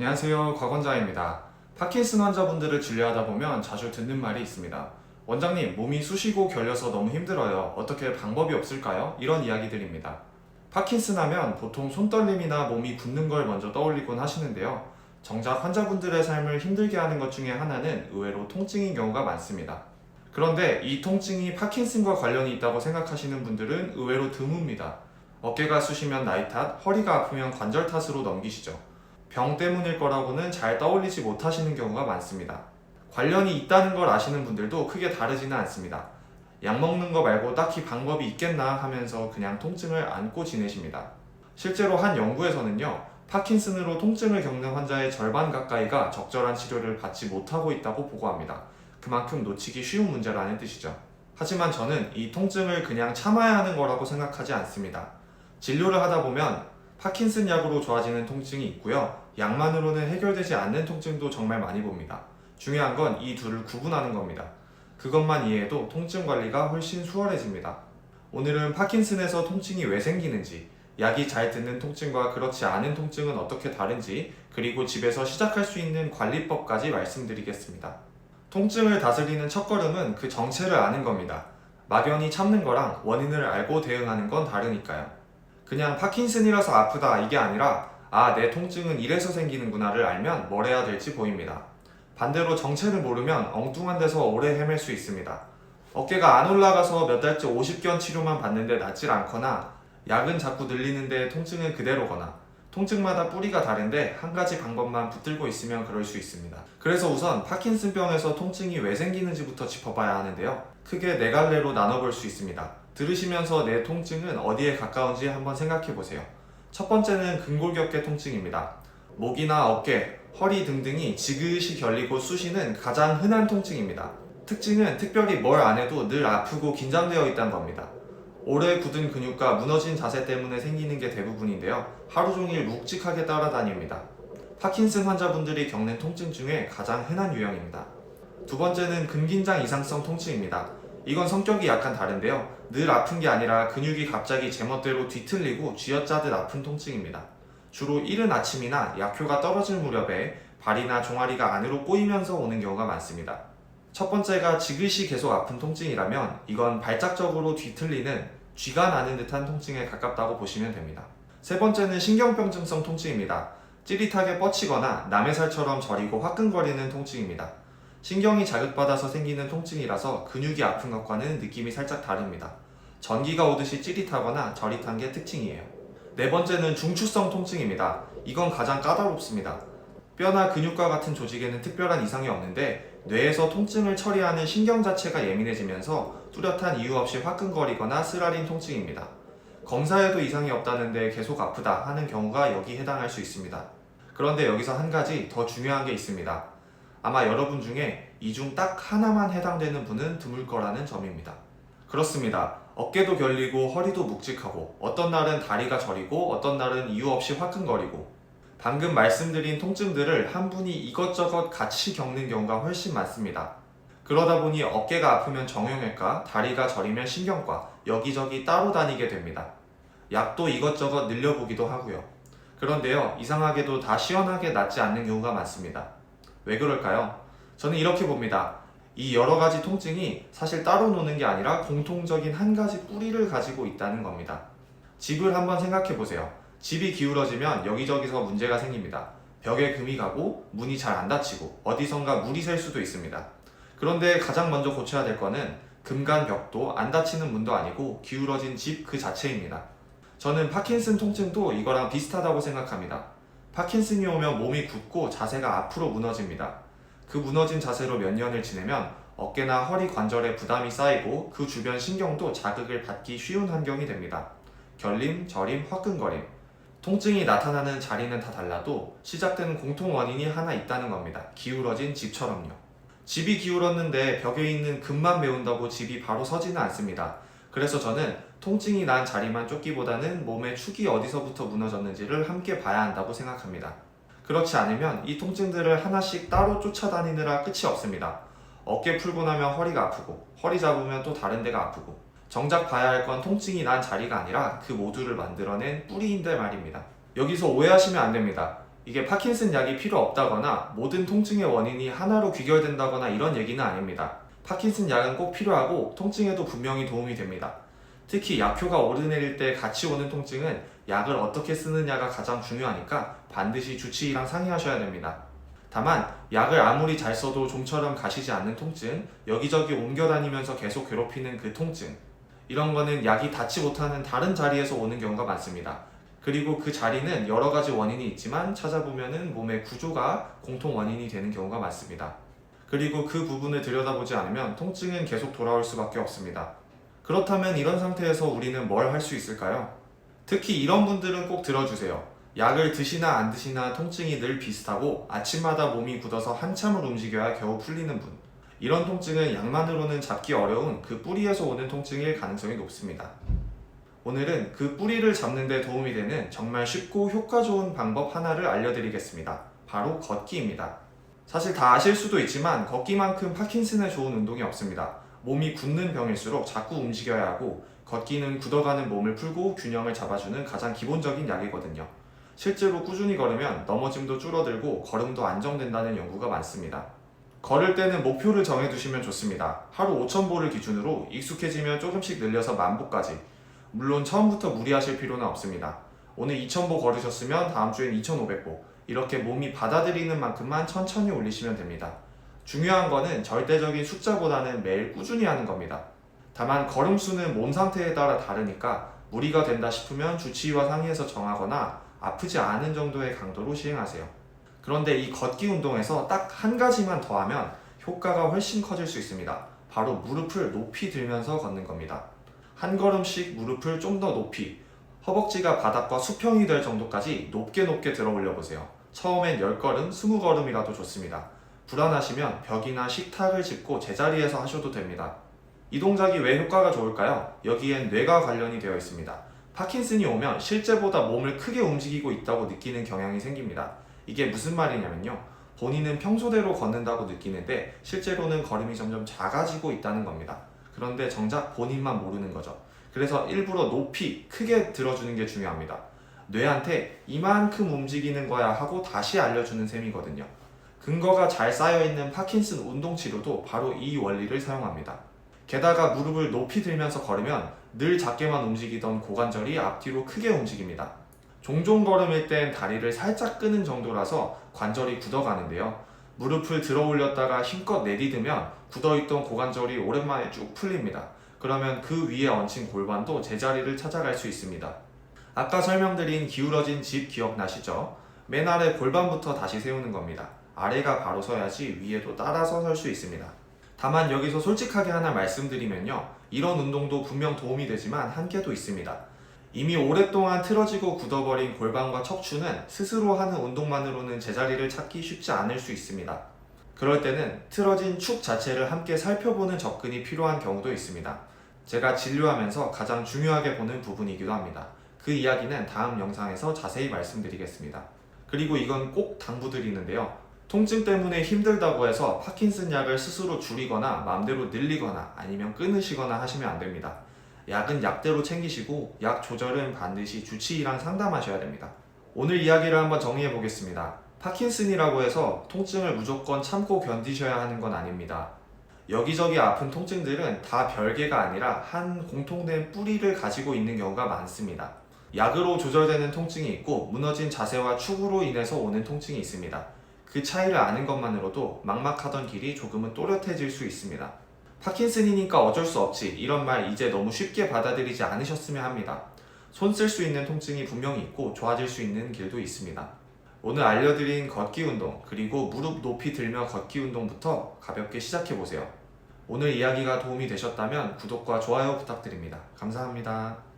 안녕하세요, 곽원장입니다. 파킨슨 환자분들을 진료하다 보면 자주 듣는 말이 있습니다. 원장님, 몸이 쑤시고 결려서 너무 힘들어요. 어떻게 방법이 없을까요? 이런 이야기들입니다. 파킨슨 하면 보통 손떨림이나 몸이 붓는 걸 먼저 떠올리곤 하시는데요. 정작 환자분들의 삶을 힘들게 하는 것 중에 하나는 의외로 통증인 경우가 많습니다. 그런데 이 통증이 파킨슨과 관련이 있다고 생각하시는 분들은 의외로 드뭅니다. 어깨가 쑤시면 나이 탓, 허리가 아프면 관절 탓으로 넘기시죠. 병 때문일 거라고는 잘 떠올리지 못하시는 경우가 많습니다. 관련이 있다는 걸 아시는 분들도 크게 다르지는 않습니다. 약 먹는 거 말고 딱히 방법이 있겠나 하면서 그냥 통증을 안고 지내십니다. 실제로 한 연구에서는요, 파킨슨으로 통증을 겪는 환자의 절반 가까이가 적절한 치료를 받지 못하고 있다고 보고합니다. 그만큼 놓치기 쉬운 문제라는 뜻이죠. 하지만 저는 이 통증을 그냥 참아야 하는 거라고 생각하지 않습니다. 진료를 하다 보면 파킨슨 약으로 좋아지는 통증이 있고요. 약만으로는 해결되지 않는 통증도 정말 많이 봅니다. 중요한 건 이 둘을 구분하는 겁니다. 그것만 이해해도 통증 관리가 훨씬 수월해집니다. 오늘은 파킨슨에서 통증이 왜 생기는지, 약이 잘 듣는 통증과 그렇지 않은 통증은 어떻게 다른지, 그리고 집에서 시작할 수 있는 관리법까지 말씀드리겠습니다. 통증을 다스리는 첫걸음은 그 정체를 아는 겁니다. 막연히 참는 거랑 원인을 알고 대응하는 건 다르니까요. 그냥 파킨슨이라서 아프다 이게 아니라 내 통증은 이래서 생기는구나를 알면 뭘 해야 될지 보입니다. 반대로 정체를 모르면 엉뚱한 데서 오래 헤맬 수 있습니다. 어깨가 안 올라가서 몇 달째 50견 치료만 받는데 낫질 않거나 약은 자꾸 늘리는데 통증은 그대로거나 통증마다 뿌리가 다른데 한 가지 방법만 붙들고 있으면 그럴 수 있습니다. 그래서 우선 파킨슨병에서 통증이 왜 생기는지부터 짚어봐야 하는데요. 크게 네 갈래로 나눠볼 수 있습니다. 들으시면서 내 통증은 어디에 가까운지 한번 생각해보세요. 첫 번째는 근골격계 통증입니다. 목이나 어깨, 허리 등등이 지그시 결리고 쑤시는 가장 흔한 통증입니다. 특징은 특별히 뭘 안 해도 늘 아프고 긴장되어 있다는 겁니다. 오래 굳은 근육과 무너진 자세 때문에 생기는 게 대부분인데요. 하루 종일 묵직하게 따라다닙니다. 파킨슨 환자분들이 겪는 통증 중에 가장 흔한 유형입니다. 두 번째는 근긴장 이상성 통증입니다. 이건 성격이 약간 다른데요. 늘 아픈 게 아니라 근육이 갑자기 제멋대로 뒤틀리고 쥐어짜듯 아픈 통증입니다. 주로 이른 아침이나 약효가 떨어질 무렵에 발이나 종아리가 안으로 꼬이면서 오는 경우가 많습니다. 첫 번째가 지그시 계속 아픈 통증이라면 이건 발작적으로 뒤틀리는 쥐가 나는 듯한 통증에 가깝다고 보시면 됩니다. 세 번째는 신경병증성 통증입니다. 찌릿하게 뻗치거나 남의 살처럼 저리고 화끈거리는 통증입니다. 신경이 자극받아서 생기는 통증이라서 근육이 아픈 것과는 느낌이 살짝 다릅니다. 전기가 오듯이 찌릿하거나 저릿한 게 특징이에요. 네 번째는 중추성 통증입니다. 이건 가장 까다롭습니다. 뼈나 근육과 같은 조직에는 특별한 이상이 없는데 뇌에서 통증을 처리하는 신경 자체가 예민해지면서 뚜렷한 이유 없이 화끈거리거나 쓰라린 통증입니다. 검사에도 이상이 없다는데 계속 아프다 하는 경우가 여기 해당할 수 있습니다. 그런데 여기서 한 가지 더 중요한 게 있습니다. 아마 여러분 중에 이 중 딱 하나만 해당되는 분은 드물 거라는 점입니다. 그렇습니다. 어깨도 결리고 허리도 묵직하고 어떤 날은 다리가 저리고 어떤 날은 이유 없이 화끈거리고 방금 말씀드린 통증들을 한 분이 이것저것 같이 겪는 경우가 훨씬 많습니다. 그러다 보니 어깨가 아프면 정형외과, 다리가 저리면 신경과 여기저기 따로 다니게 됩니다. 약도 이것저것 늘려보기도 하고요. 그런데요, 이상하게도 다 시원하게 낫지 않는 경우가 많습니다. 왜 그럴까요? 저는 이렇게 봅니다. 이 여러 가지 통증이 사실 따로 노는 게 아니라 공통적인 한 가지 뿌리를 가지고 있다는 겁니다. 집을 한번 생각해 보세요. 집이 기울어지면 여기저기서 문제가 생깁니다. 벽에 금이 가고 문이 잘 안 닫히고 어디선가 물이 셀 수도 있습니다. 그런데 가장 먼저 고쳐야 될 거는 금간 벽도 안 닫히는 문도 아니고 기울어진 집 그 자체입니다. 저는 파킨슨 통증도 이거랑 비슷하다고 생각합니다. 파킨슨이 오면 몸이 굳고 자세가 앞으로 무너집니다. 그 무너진 자세로 몇 년을 지내면 어깨나 허리 관절에 부담이 쌓이고 그 주변 신경도 자극을 받기 쉬운 환경이 됩니다. 결림, 저림, 화끈거림. 통증이 나타나는 자리는 다 달라도 시작되는 공통 원인이 하나 있다는 겁니다. 기울어진 집처럼요. 집이 기울었는데 벽에 있는 금만 메운다고 집이 바로 서지는 않습니다. 그래서 저는 통증이 난 자리만 쫓기보다는 몸의 축이 어디서부터 무너졌는지를 함께 봐야 한다고 생각합니다. 그렇지 않으면 이 통증들을 하나씩 따로 쫓아다니느라 끝이 없습니다. 어깨 풀고 나면 허리가 아프고 허리 잡으면 또 다른 데가 아프고 정작 봐야 할 건 통증이 난 자리가 아니라 그 모두를 만들어낸 뿌리인데 말입니다. 여기서 오해하시면 안 됩니다. 이게 파킨슨 약이 필요 없다거나 모든 통증의 원인이 하나로 귀결된다거나 이런 얘기는 아닙니다. 파킨슨 약은 꼭 필요하고 통증에도 분명히 도움이 됩니다. 특히 약효가 오르내릴 때 같이 오는 통증은 약을 어떻게 쓰느냐가 가장 중요하니까 반드시 주치의랑 상의하셔야 됩니다. 다만 약을 아무리 잘 써도 좀처럼 가시지 않는 통증, 여기저기 옮겨 다니면서 계속 괴롭히는 그 통증, 이런 거는 약이 닿지 못하는 다른 자리에서 오는 경우가 많습니다. 그리고 그 자리는 여러 가지 원인이 있지만 찾아보면은 몸의 구조가 공통 원인이 되는 경우가 많습니다. 그리고 그 부분을 들여다보지 않으면 통증은 계속 돌아올 수밖에 없습니다. 그렇다면 이런 상태에서 우리는 뭘 할 수 있을까요? 특히 이런 분들은 꼭 들어주세요. 약을 드시나 안 드시나 통증이 늘 비슷하고 아침마다 몸이 굳어서 한참을 움직여야 겨우 풀리는 분. 이런 통증은 약만으로는 잡기 어려운 그 뿌리에서 오는 통증일 가능성이 높습니다. 오늘은 그 뿌리를 잡는 데 도움이 되는 정말 쉽고 효과 좋은 방법 하나를 알려드리겠습니다. 바로 걷기입니다. 사실 다 아실 수도 있지만 걷기만큼 파킨슨에 좋은 운동이 없습니다. 몸이 굳는 병일수록 자꾸 움직여야 하고 걷기는 굳어가는 몸을 풀고 균형을 잡아주는 가장 기본적인 약이거든요. 실제로 꾸준히 걸으면 넘어짐도 줄어들고 걸음도 안정된다는 연구가 많습니다. 걸을 때는 목표를 정해두시면 좋습니다. 하루 5,000보를 기준으로 익숙해지면 조금씩 늘려서 10,000보까지. 물론 처음부터 무리하실 필요는 없습니다. 오늘 2,000보 걸으셨으면 다음 주엔 2,500보. 이렇게 몸이 받아들이는 만큼만 천천히 올리시면 됩니다. 중요한 거는 절대적인 숫자보다는 매일 꾸준히 하는 겁니다. 다만 걸음수는 몸 상태에 따라 다르니까 무리가 된다 싶으면 주치의와 상의해서 정하거나 아프지 않은 정도의 강도로 시행하세요. 그런데 이 걷기 운동에서 딱 한 가지만 더하면 효과가 훨씬 커질 수 있습니다. 바로 무릎을 높이 들면서 걷는 겁니다. 한 걸음씩 무릎을 좀 더 높이, 허벅지가 바닥과 수평이 될 정도까지 높게 들어 올려보세요. 처음엔 10걸음, 20걸음이라도 좋습니다. 불안하시면 벽이나 식탁을 짚고 제자리에서 하셔도 됩니다. 이 동작이 왜 효과가 좋을까요? 여기엔 뇌가 관련이 되어 있습니다. 파킨슨이 오면 실제보다 몸을 크게 움직이고 있다고 느끼는 경향이 생깁니다. 이게 무슨 말이냐면요. 본인은 평소대로 걷는다고 느끼는데 실제로는 걸음이 점점 작아지고 있다는 겁니다. 그런데 정작 본인만 모르는 거죠. 그래서 일부러 높이, 크게 들어주는 게 중요합니다. 뇌한테 이만큼 움직이는 거야 하고 다시 알려주는 셈이거든요. 근거가 잘 쌓여있는 파킨슨 운동치료도 바로 이 원리를 사용합니다. 게다가 무릎을 높이 들면서 걸으면 늘 작게만 움직이던 고관절이 앞뒤로 크게 움직입니다. 종종 걸음일 땐 다리를 살짝 끄는 정도라서 관절이 굳어가는데요. 무릎을 들어 올렸다가 힘껏 내디디면 굳어있던 고관절이 오랜만에 쭉 풀립니다. 그러면 그 위에 얹힌 골반도 제자리를 찾아갈 수 있습니다. 아까 설명드린 기울어진 집 기억나시죠? 맨 아래 골반부터 다시 세우는 겁니다. 아래가 바로 서야지 위에도 따라서 설 수 있습니다. 다만 여기서 솔직하게 하나 말씀드리면요. 이런 운동도 분명 도움이 되지만 한계도 있습니다. 이미 오랫동안 틀어지고 굳어버린 골반과 척추는 스스로 하는 운동만으로는 제자리를 찾기 쉽지 않을 수 있습니다. 그럴 때는 틀어진 축 자체를 함께 살펴보는 접근이 필요한 경우도 있습니다. 제가 진료하면서 가장 중요하게 보는 부분이기도 합니다. 그 이야기는 다음 영상에서 자세히 말씀드리겠습니다. 그리고 이건 꼭 당부드리는데요. 통증 때문에 힘들다고 해서 파킨슨 약을 스스로 줄이거나 마음대로 늘리거나 아니면 끊으시거나 하시면 안 됩니다. 약은 약대로 챙기시고 약 조절은 반드시 주치의랑 상담하셔야 됩니다. 오늘 이야기를 한번 정리해 보겠습니다. 파킨슨이라고 해서 통증을 무조건 참고 견디셔야 하는 건 아닙니다. 여기저기 아픈 통증들은 다 별개가 아니라 한 공통된 뿌리를 가지고 있는 경우가 많습니다. 약으로 조절되는 통증이 있고 무너진 자세와 축으로 인해서 오는 통증이 있습니다. 그 차이를 아는 것만으로도 막막하던 길이 조금은 또렷해질 수 있습니다. 파킨슨이니까 어쩔 수 없지 이런 말 이제 너무 쉽게 받아들이지 않으셨으면 합니다. 손 쓸 수 있는 통증이 분명히 있고 좋아질 수 있는 길도 있습니다. 오늘 알려드린 걷기 운동 그리고 무릎 높이 들며 걷기 운동부터 가볍게 시작해보세요. 오늘 이야기가 도움이 되셨다면 구독과 좋아요 부탁드립니다. 감사합니다.